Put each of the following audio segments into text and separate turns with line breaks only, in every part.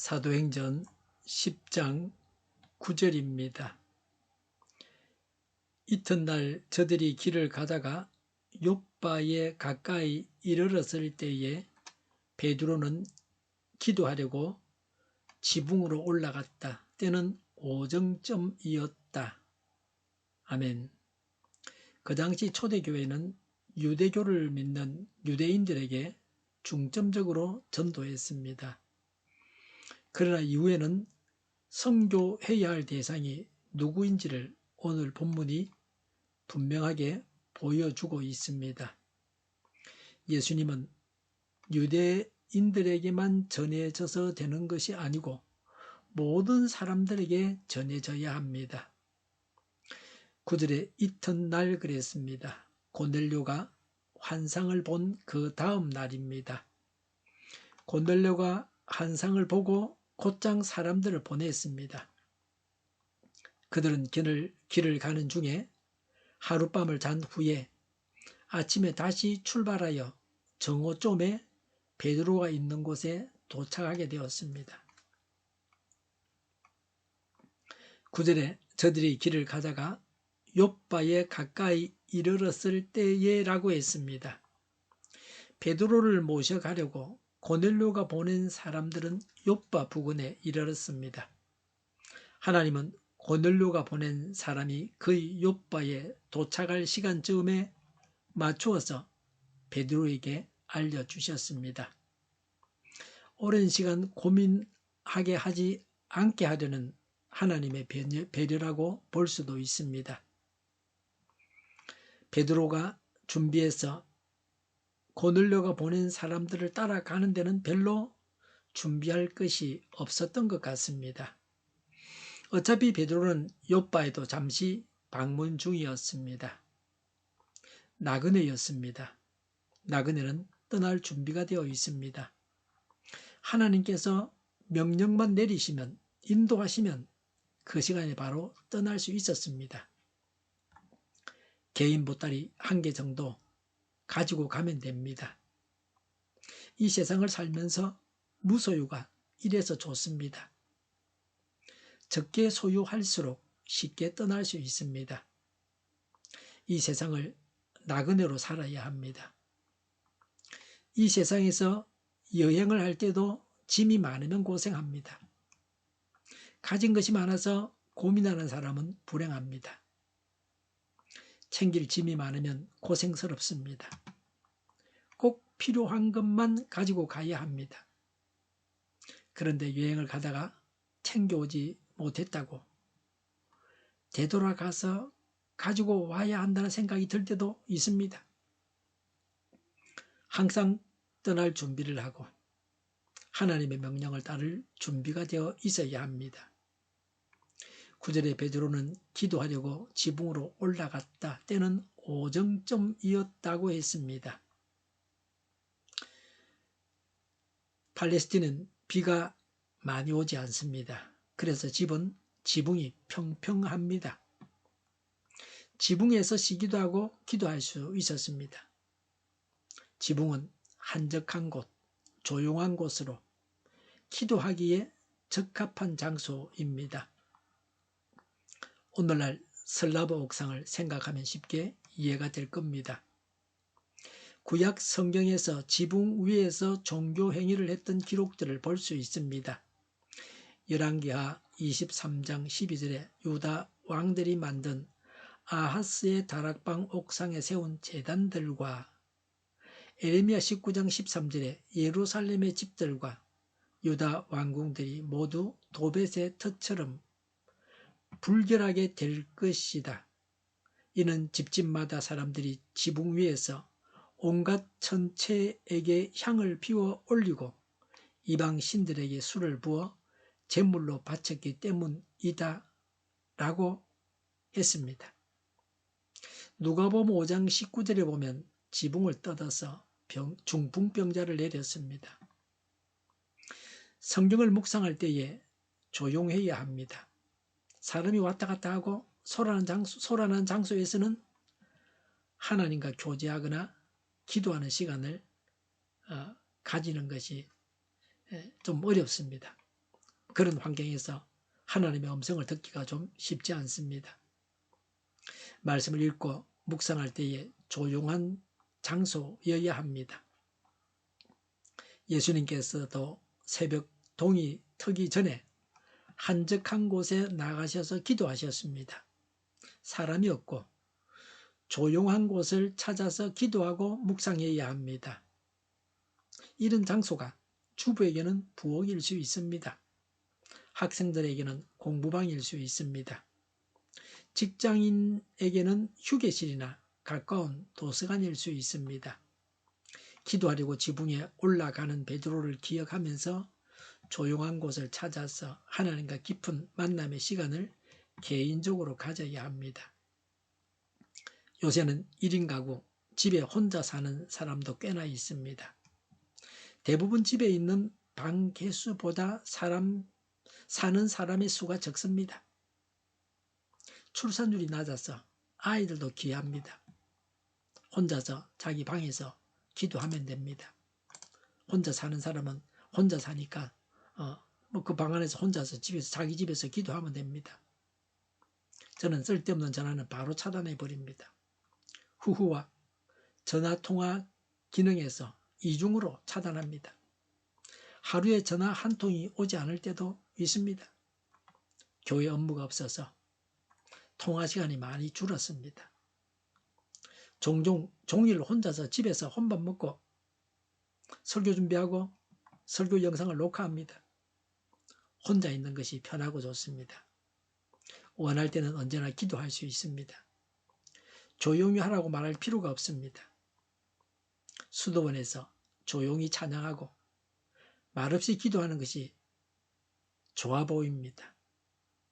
사도행전 10장 9절입니다. 이튿날 저들이 길을 가다가 욥바에 가까이 이르렀을 때에 베드로는 기도하려고 지붕으로 올라갔다. 때는 오정쯤이었다. 아멘. 그 당시 초대교회는 유대교를 믿는 유대인들에게 중점적으로 전도했습니다. 그러나 이후에는 선교해야 할 대상이 누구인지를 오늘 본문이 분명하게 보여주고 있습니다. 예수님은 유대인들에게만 전해져서 되는 것이 아니고 모든 사람들에게 전해져야 합니다. 9절에 이튿날 그랬습니다. 고넬료가 환상을 본 그 다음 날입니다. 고넬료가 환상을 보고 곧장 사람들을 보냈습니다. 그들은 길을 가는 중에 하룻밤을 잔 후에 아침에 다시 출발하여 정오쯤에 베드로가 있는 곳에 도착하게 되었습니다. 9절에 저들이 길을 가다가 욥바에 가까이 이르렀을 때에 라고 했습니다. 베드로를 모셔가려고 고넬료가 보낸 사람들은 욥바 부근에 이르렀습니다. 하나님은 고넬료가 보낸 사람이 그의 욥바에 도착할 시간쯤에 맞추어서 베드로에게 알려주셨습니다. 오랜 시간 고민하게 하지 않게 하려는 하나님의 배려라고 볼 수도 있습니다. 베드로가 준비해서 고넬료가 보낸 사람들을 따라가는 데는 별로 준비할 것이 없었던 것 같습니다. 어차피 베드로는 욥바에도 잠시 방문 중이었습니다. 나그네였습니다. 나그네는 떠날 준비가 되어 있습니다. 하나님께서 명령만 내리시면, 인도하시면 그 시간에 바로 떠날 수 있었습니다. 개인 보따리 1개 정도 가지고 가면 됩니다. 이 세상을 살면서 무소유가 이래서 좋습니다. 적게 소유할수록 쉽게 떠날 수 있습니다. 이 세상을 나그네로 살아야 합니다. 이 세상에서 여행을 할 때도 짐이 많으면 고생합니다. 가진 것이 많아서 고민하는 사람은 불행합니다. 챙길 짐이 많으면 고생스럽습니다. 꼭 필요한 것만 가지고 가야 합니다. 그런데 여행을 가다가 챙겨오지 못했다고 되돌아가서 가지고 와야 한다는 생각이 들 때도 있습니다. 항상 떠날 준비를 하고 하나님의 명령을 따를 준비가 되어 있어야 합니다. 9절에 베드로는 기도하려고 지붕으로 올라갔다. 때는 오정쯤이었다고 했습니다. 팔레스틴은 비가 많이 오지 않습니다. 그래서 지붕이 평평합니다. 지붕에서 쉬기도 하고 기도할 수 있었습니다. 지붕은 한적한 곳, 조용한 곳으로 기도하기에 적합한 장소입니다. 오늘날 슬라브 옥상을 생각하면 쉽게 이해가 될 겁니다. 구약 성경에서 지붕 위에서 종교 행위를 했던 기록들을 볼 수 있습니다. 열왕기하 23장 12절에 유다 왕들이 만든 아하스의 다락방 옥상에 세운 제단들과 에레미야 19장 13절에 예루살렘의 집들과 유다 왕궁들이 모두 도벳의 터처럼 불결하게 될 것이다. 이는 집집마다 사람들이 지붕 위에서 온갖 천체에게 향을 피워 올리고 이방 신들에게 술을 부어 제물로 바쳤기 때문이다 라고 했습니다. 누가복음 5장 19절에 보면 지붕을 뜯어서 중풍병자를 내렸습니다. 성경을 묵상할 때에 조용해야 합니다. 사람이 왔다 갔다 하고 소란한 장소에서는 하나님과 교제하거나 기도하는 시간을 가지는 것이 좀 어렵습니다. 그런 환경에서 하나님의 음성을 듣기가 좀 쉽지 않습니다. 말씀을 읽고 묵상할 때에 조용한 장소여야 합니다. 예수님께서도 새벽 동이 트기 전에 한적한 곳에 나가셔서 기도하셨습니다. 사람이 없고 조용한 곳을 찾아서 기도하고 묵상해야 합니다. 이런 장소가 주부에게는 부엌일 수 있습니다. 학생들에게는 공부방일 수 있습니다. 직장인에게는 휴게실이나 가까운 도서관일 수 있습니다. 기도하려고 지붕에 올라가는 베드로를 기억하면서 조용한 곳을 찾아서 하나님과 깊은 만남의 시간을 개인적으로 가져야 합니다. 요새는 1인 가구, 집에 혼자 사는 사람도 꽤나 있습니다. 대부분 집에 있는 방 개수보다 사는 사람의 수가 적습니다. 출산율이 낮아서 아이들도 귀합니다. 혼자서 자기 방에서 기도하면 됩니다. 혼자 사는 사람은 혼자 사니까 그 방 안에서 혼자서 자기 집에서 기도하면 됩니다. 저는 쓸데없는 전화는 바로 차단해 버립니다. 후후와 전화통화 기능에서 이중으로 차단합니다. 하루에 전화 한 통이 오지 않을 때도 있습니다. 교회 업무가 없어서 통화 시간이 많이 줄었습니다. 종종 종일 혼자서 집에서 혼밥 먹고 설교 준비하고 설교 영상을 녹화합니다. 혼자 있는 것이 편하고 좋습니다. 원할 때는 언제나 기도할 수 있습니다. 조용히 하라고 말할 필요가 없습니다. 수도원에서 조용히 찬양하고 말없이 기도하는 것이 좋아 보입니다.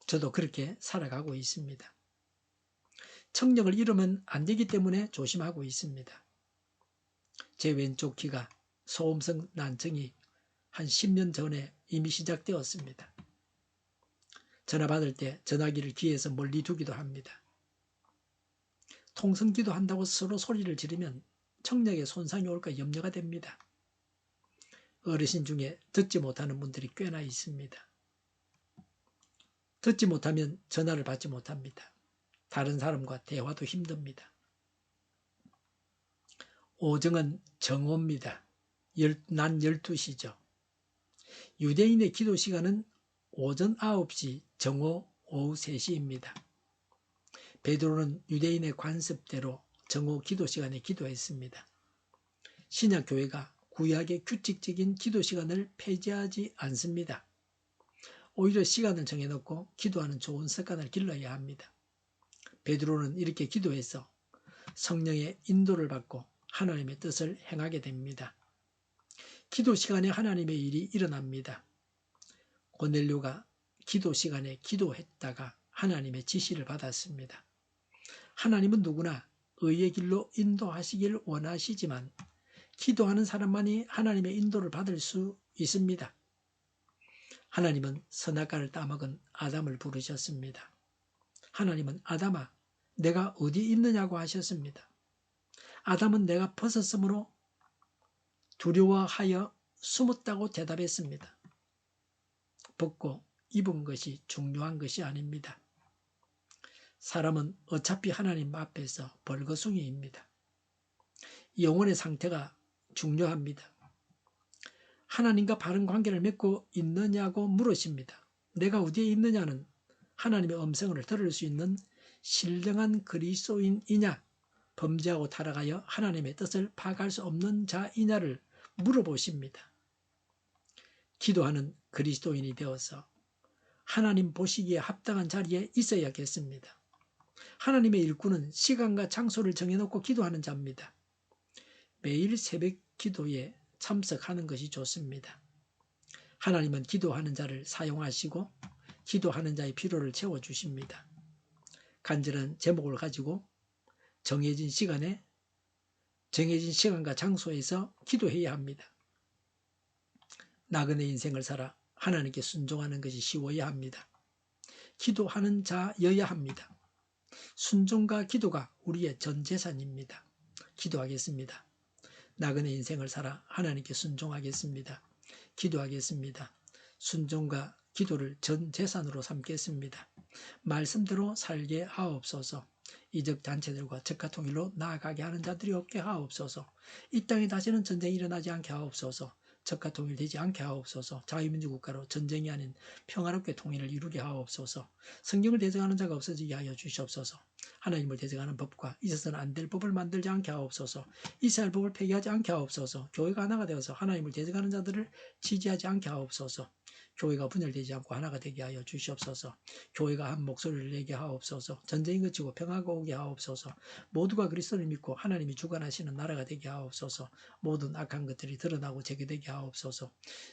저도 그렇게 살아가고 있습니다. 청력을 잃으면 안 되기 때문에 조심하고 있습니다. 제 왼쪽 귀가 소음성 난청이 한 10년 전에 이미 시작되었습니다. 전화 받을 때 전화기를 귀에서 멀리 두기도 합니다. 통성기도 한다고 서로 소리를 지르면 청력에 손상이 올까 염려가 됩니다. 어르신 중에 듣지 못하는 분들이 꽤나 있습니다. 듣지 못하면 전화를 받지 못합니다. 다른 사람과 대화도 힘듭니다. 오정은 정오입니다. 낮 12시죠. 유대인의 기도 시간은 오전 9시, 정오 오후 3시입니다. 베드로는 유대인의 관습대로 정오 기도 시간에 기도했습니다. 신약교회가 구약의 규칙적인 기도 시간을 폐지하지 않습니다. 오히려 시간을 정해놓고 기도하는 좋은 습관을 길러야 합니다. 베드로는 이렇게 기도해서 성령의 인도를 받고 하나님의 뜻을 행하게 됩니다. 기도 시간에 하나님의 일이 일어납니다. 고넬료가 기도 시간에 기도했다가 하나님의 지시를 받았습니다. 하나님은 누구나 의의 길로 인도하시길 원하시지만 기도하는 사람만이 하나님의 인도를 받을 수 있습니다. 하나님은 선악과를 따먹은 아담을 부르셨습니다. 하나님은 아담아, 내가 어디 있느냐고 하셨습니다. 아담은 내가 벗었으므로 두려워하여 숨었다고 대답했습니다. 벗고 입은 것이 중요한 것이 아닙니다. 사람은 어차피 하나님 앞에서 벌거숭이입니다. 영혼의 상태가 중요합니다. 하나님과 바른 관계를 맺고 있느냐고 물으십니다. 내가 어디에 있느냐는 하나님의 음성을 들을 수 있는 신령한 그리스도인이냐, 범죄하고 타락하여 하나님의 뜻을 파악할 수 없는 자이냐를 물어보십니다. 기도하는 그리스도인이 되어서 하나님 보시기에 합당한 자리에 있어야겠습니다. 하나님의 일꾼은 시간과 장소를 정해놓고 기도하는 자입니다. 매일 새벽 기도에 참석하는 것이 좋습니다. 하나님은 기도하는 자를 사용하시고 기도하는 자의 필요를 채워주십니다. 간절한 제목을 가지고 정해진 시간과 장소에서 기도해야 합니다. 나그네 인생을 살아 하나님께 순종하는 것이 쉬워야 합니다. 기도하는 자여야 합니다. 순종과 기도가 우리의 전 재산입니다. 기도하겠습니다. 나그네 인생을 살아 하나님께 순종하겠습니다. 기도하겠습니다. 순종과 기도를 전 재산으로 삼겠습니다. 말씀대로 살게 하옵소서. 이적 단체들과 적화 통일로 나아가게 하는 자들이 없게 하옵소서. 이 땅에 다시는 전쟁이 일어나지 않게 하옵소서. 적화 통일되지 않게 하옵소서. 자유민주국가로 전쟁이 아닌 평화롭게 통일을 이루게 하옵소서. 성경을 대적하는 자가 없어지게 하여 주시옵소서. 하나님을 대적하는 법과 있어서는 안 될 법을 만들지 않게 하옵소서. 이스라엘 법을 폐기하지 않게 하옵소서. 교회가 하나가 되어서 하나님을 대적하는 자들을 지지하지 않게 하옵소서. 교회가 분열되지 않고 하나가 되게 하여 주시옵소서. 교회가 한 목소리를 내게 하옵소서. 전쟁이 그치고 평화가 오게 하옵소서. 모두가 그리스도를 믿고 하나님이 주관하시는 나라가 되게 하옵소서. 모든 악한 것들이 드러나고 제거되게 하옵소서.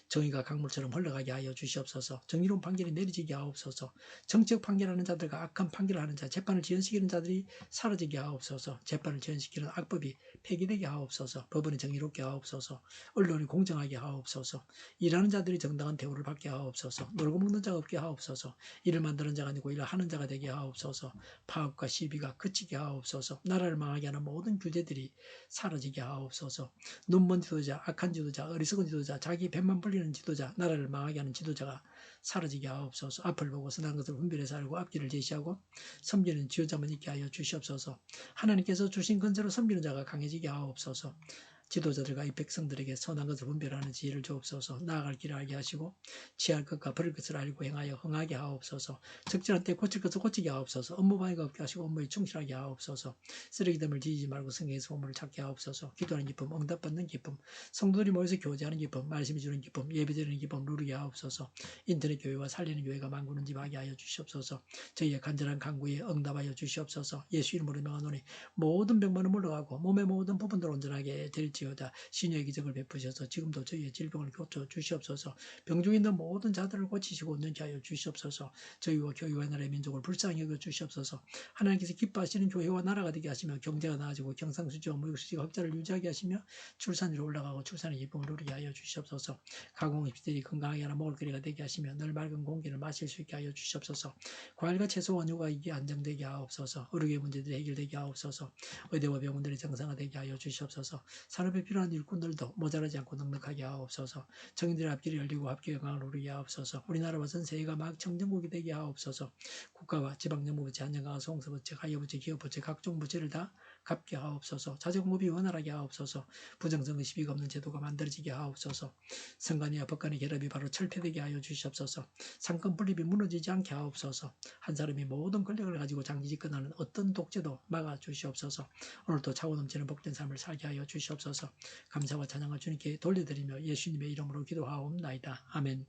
정의가 강물처럼 흘러가게 하여 주시옵소서. 정의로운 판결이 내리지게 하옵소서. 정책 판결하는 자들과 악한 판결을 하는 자, 재판을 지연시키는 자들이 사라지게 하옵소서. 재판을 지연시키는 악법이 폐기되게 하옵소서. 법원이 정의롭게 하옵소서. 언론이 공정하게 하옵소서. 일하는 자들이 정당한 대우를 받게 하옵소서. 놀고 먹는 자가 없게 하옵소서. 일을 만드는 자가 아니고 일을 하는 자가 되게 하옵소서. 파업과 시비가 그치게 하옵소서. 나라를 망하게 하는 모든 규제들이 사라지게 하옵소서. 눈먼 지도자, 악한 지도자, 어리석은 지도자, 자기 배만 불리는 지도자, 나라를 망하게 하는 지도자가 사라지게 하옵소서. 앞을 보고 선한 것을 분별해서 알고 앞길을 제시하고 섬기는 지도자만 있게 하여 주시옵소서. 하나님께서 주신 건재로 섬기는 자가 강해지게 하옵소서. 지도자들과 이 백성들에게 선한 것을 분별하는 지혜를 주옵소서. 나아갈 길을 알게 하시고 취할 것과 버릴 것을 알고 행하여 흥하게 하옵소서. 적절한 때 고칠 것을 고치게 하옵소서. 업무 방해가 없게 하시고 업무에 충실하게 하옵소서. 쓰레기됨을 지지지 말고 성경에서 보물을 찾게 하옵소서. 기도하는 기쁨, 응답받는 기쁨, 성도들이 모여서 교제하는 기쁨, 말씀이 주는 기쁨, 예배드리는 기쁨 누리게 하옵소서. 인터넷 교회와 살리는 교회가 만구는 집 하게 하여 주시옵소서. 저희의 간절한 간구에 응답하여 주시옵소서. 예수 이름으로 명하노니 모든 병만은 물러가고 몸의 모든 부분들 온전하게 될지어다. 신유의 기적을 베푸셔서 지금도 저희의 질병을 고쳐 주시옵소서. 병중에 있는 모든 자들을 고치시고 온전케 하여 주시옵소서. 저희와 교회와 나라의 민족을 불쌍히 여겨 주시옵소서. 하나님께서 기뻐하시는 교회와 나라가 되게 하시며 경제가 나아지고 경상수지와 무역수지가 흑자를 유지하게 하시며 출산율이 올라가고 출산의 기쁨을 누리게 하여 주시옵소서. 가공업시들이 건강하게 하나 먹을 거리가 되게 하시며 늘 맑은 공기를 마실 수 있게 하여 주시옵소서. 과일과 채소 원유가 이게 안정되게 하옵소서. 의료의 문제들이 해결되게 하옵소서. 의대와 병원들이 정상화되게 하여 주시옵소서. 산업에 필요한 일꾼들도 모자라지 않고 넉넉하게 하옵소서. 정인들의 앞길이 열리고 합격의 강을 오르게 하옵소서. 우리나라와 전 세계가 막 청정국이 되게 하옵소서. 국가와 지방정부부 안전강화 송서부책, 하이어부책, 기업부책, 각종 부채를 다 갚게 하옵소서. 자재공급이 원활하게 하옵소서. 부정선거 시비가 없는 제도가 만들어지게 하옵소서. 선관위와 법관의 결합이 바로 철폐되게 하여 주시옵소서. 상권 분립이 무너지지 않게 하옵소서. 한 사람이 모든 권력을 가지고 장기 집권하는 어떤 독재도 막아 주시옵소서. 오늘도 차고 넘치는 복된 삶을 살게 하여 주시옵소서. 감사와 찬양을 주님께 돌려드리며 예수님의 이름으로 기도하옵나이다. 아멘.